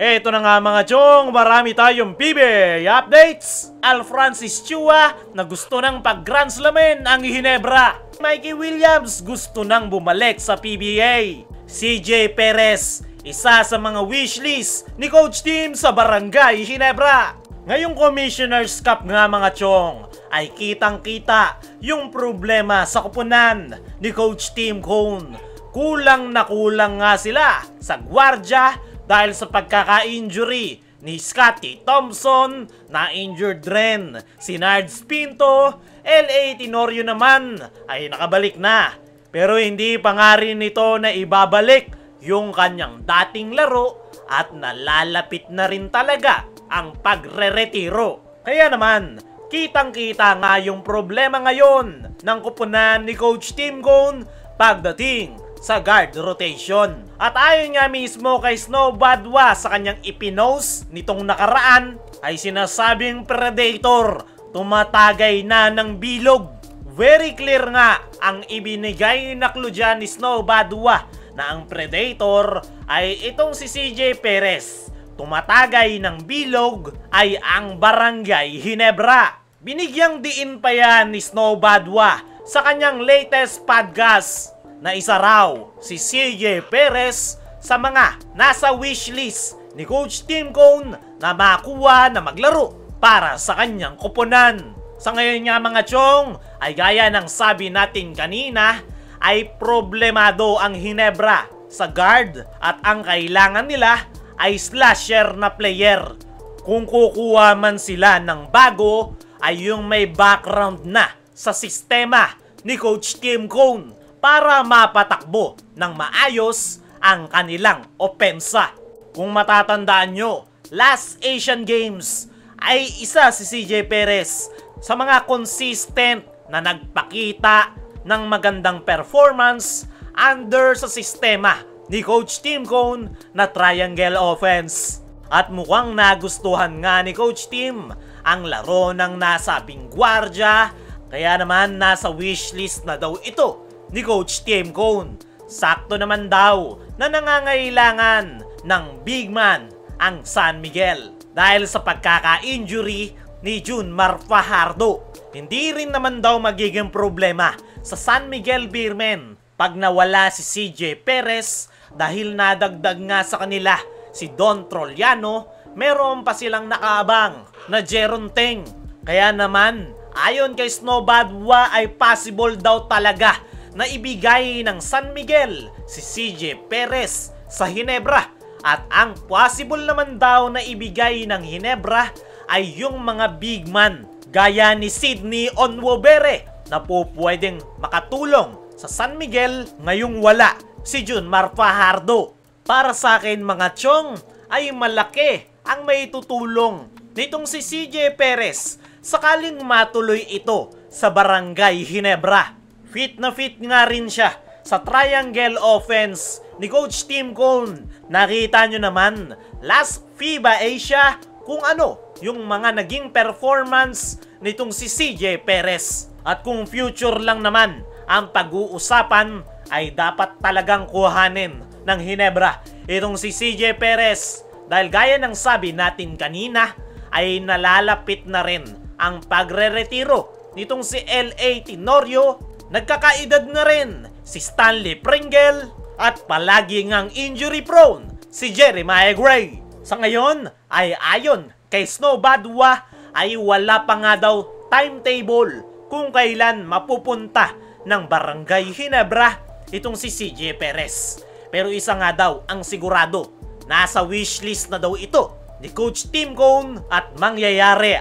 Eto na nga mga chong, marami tayong PBA updates. Al Francis Chua na gusto nang pag-Grand Slamin ang Ginebra. Mikey Williams gusto nang bumalik sa PBA. CJ Perez, isa sa mga wishlist ni Coach Tim sa Barangay Ginebra. Ngayong Commissioner's Cup nga mga chong, ay kitang-kita yung problema sa koponan ni Coach Tim Cone. Kulang na kulang nga sila sa gwardya dahil sa pagkaka-injury ni Scotty Thompson, na-injured rin si Nards Pinto. L.A. Tenorio naman ay nakabalik na, pero hindi pa nga rin ito na ibabalik yung kanyang dating laro at nalalapit na rin talaga ang pagre-retiro. Kaya naman, kitang-kita nga yung problema ngayon ng koponan ni Coach Tim Cone pagdating sa guard rotation. At ayon nga mismo kay Snow Badwa sa kanyang ipinost nitong nakaraan, ay sinasabing Predator tumatagay na ng bilog. Very clear nga ang ibinigay na clue dyan ni Snow Badwa na ang Predator ay itong si CJ Perez. Tumatagay ng bilog ay ang Barangay Ginebra. Binigyang diin pa yan ni Snow Badwa sa kanyang latest podcast na isa raw si CJ Perez sa mga nasa wishlist ni Coach Tim Cone na makuha na maglaro para sa kanyang koponan. Sa ngayon nga mga chong, ay gaya ng sabi natin kanina, ay problemado ang Ginebra sa guard at ang kailangan nila ay slasher na player. Kung kukuha man sila ng bago, ay yung may background na sa sistema ni Coach Tim Cone para mapatakbo ng maayos ang kanilang opensa. Kung matatandaan nyo, last Asian Games ay isa si CJ Perez sa mga consistent na nagpakita ng magandang performance under sa sistema ni Coach Tim Cone na triangle offense. At mukhang nagustuhan nga ni Coach Tim ang laro ng nasabing gwardya, kaya naman nasa wishlist na daw ito ni Coach Tim Cone. Sakto naman daw na nangangailangan ng big man ang San Miguel dahil sa pagkaka-injury ni Junmar Fajardo. Hindi rin naman daw magiging problema sa San Miguel Beermen pag nawala si CJ Perez dahil nadagdag nga sa kanila si Don Troliano. Meron pa silang nakaabang na Jeron Teng. Kaya naman, ayon kay Snow Badwa ay possible daw talaga na ibigay ng San Miguel si CJ Perez sa Ginebra. At ang possible naman daw na ibigay ng Ginebra ay yung mga big man gaya ni Sidney Onwobere na po pwedeng makatulong sa San Miguel ngayong wala si Junmar Fajardo. Para sa akin mga chong, ay malaki ang may tutulong nitong si CJ Perez sakaling matuloy ito sa Barangay Ginebra. Fit na fit nga rin siya sa triangle offense ni Coach Tim Cone. Nakita nyo naman last FIBA Asia kung ano yung mga naging performance nitong si CJ Perez. At kung future lang naman ang pag-uusapan, ay dapat talagang kuhanin ng Ginebra itong si CJ Perez dahil gaya ng sabi natin kanina ay nalalapit na rin ang pagre-retiro nitong si L.A. Tenorio. Nagkakaedad na rin si Stanley Pringle at palagi ngang injury prone si Jeremiah Gray. Sa ngayon ay ayon kay Snow Badwa ay wala pa nga daw timetable kung kailan mapupunta ng Barangay Ginebra itong si CJ Perez. Pero isa nga daw ang sigurado, nasa wishlist na daw ito ni Coach Tim Cone at mangyayari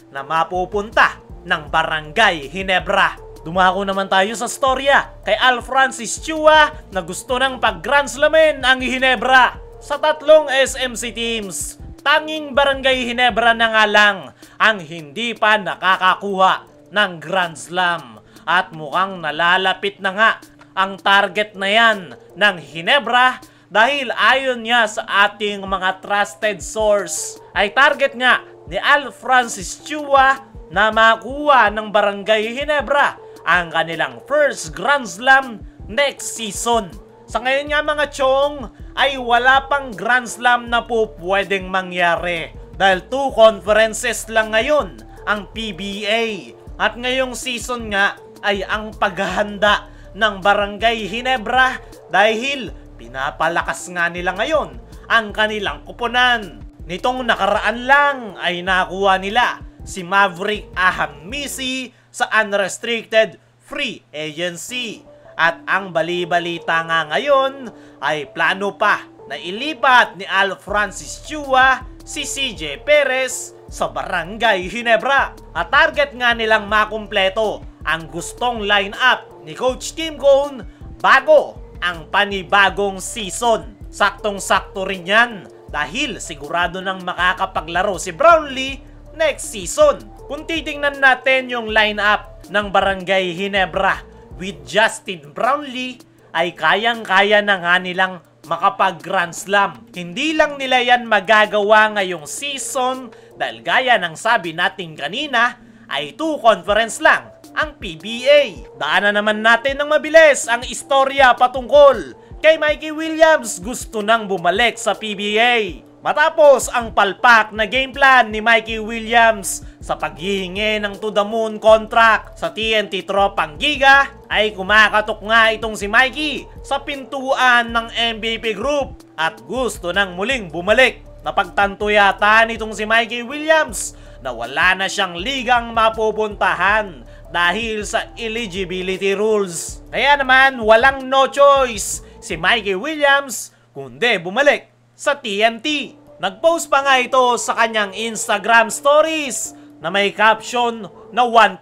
na mapupunta ng Barangay Ginebra. Dumako naman tayo sa storya kay Al Francis Chua na gusto ng pag-Grand Slamin ang Ginebra. Sa tatlong SMC teams, tanging Barangay Ginebra na nga lang ang hindi pa nakakakuha ng Grand Slam. At mukhang nalalapit na nga ang target na yan ng Ginebra dahil ayon niya sa ating mga trusted source ay target nga ni Al Francis Chua na makuha ng Barangay Ginebra ang kanilang first Grand Slam next season. Sa ngayon nga mga chong, ay wala pang Grand Slam na po pwedeng mangyari. Dahil 2 conferences lang ngayon ang PBA. At ngayong season nga ay ang paghahanda ng Barangay Ginebra dahil pinapalakas nga nila ngayon ang kanilang kuponan. Nitong nakaraan lang ay nakuha nila si Maverick Ahamisi sa unrestricted free agency. At ang bali-balita nga ngayon ay plano pa na ilipat ni Al Francis Chua si CJ Perez sa Barangay Ginebra. At target nga nilang makumpleto ang gustong lineup ni Coach Kim Cone bago ang panibagong season. Saktong-sakto rin yan dahil sigurado nang makakapaglaro si Brownlee next season. Kung titingnan natin yung lineup ng Barangay Ginebra with Justin Brownlee ay kayang-kaya na nga nilang makapag Grand Slam. Hindi lang nila yan magagawa ngayong season dahil gaya ng sabi natin kanina ay 2 conference lang ang PBA. Daanan naman natin ng mabilis ang istorya patungkol kay Mikey Williams. Gusto nang bumalik sa PBA. Matapos ang palpak na game plan ni Mikey Williams sa paghihingi ng to the moon contract sa TNT Tropang Giga, ay kumakatok nga itong si Mikey sa pintuan ng MVP Group at gusto nang muling bumalik. Napagtanto yata nitong si Mikey Williams na wala na siyang ligang mapupuntahan dahil sa eligibility rules. Kaya naman walang no choice si Mikey Williams kundi bumalik sa TNT. Nag-post pa nga ito sa kanyang Instagram stories na may caption na 1%.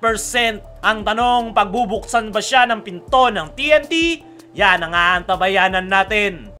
Ang tanong, pagbubuksan ba siya ng pinto ng TNT? Yan ang aantabayanan natin.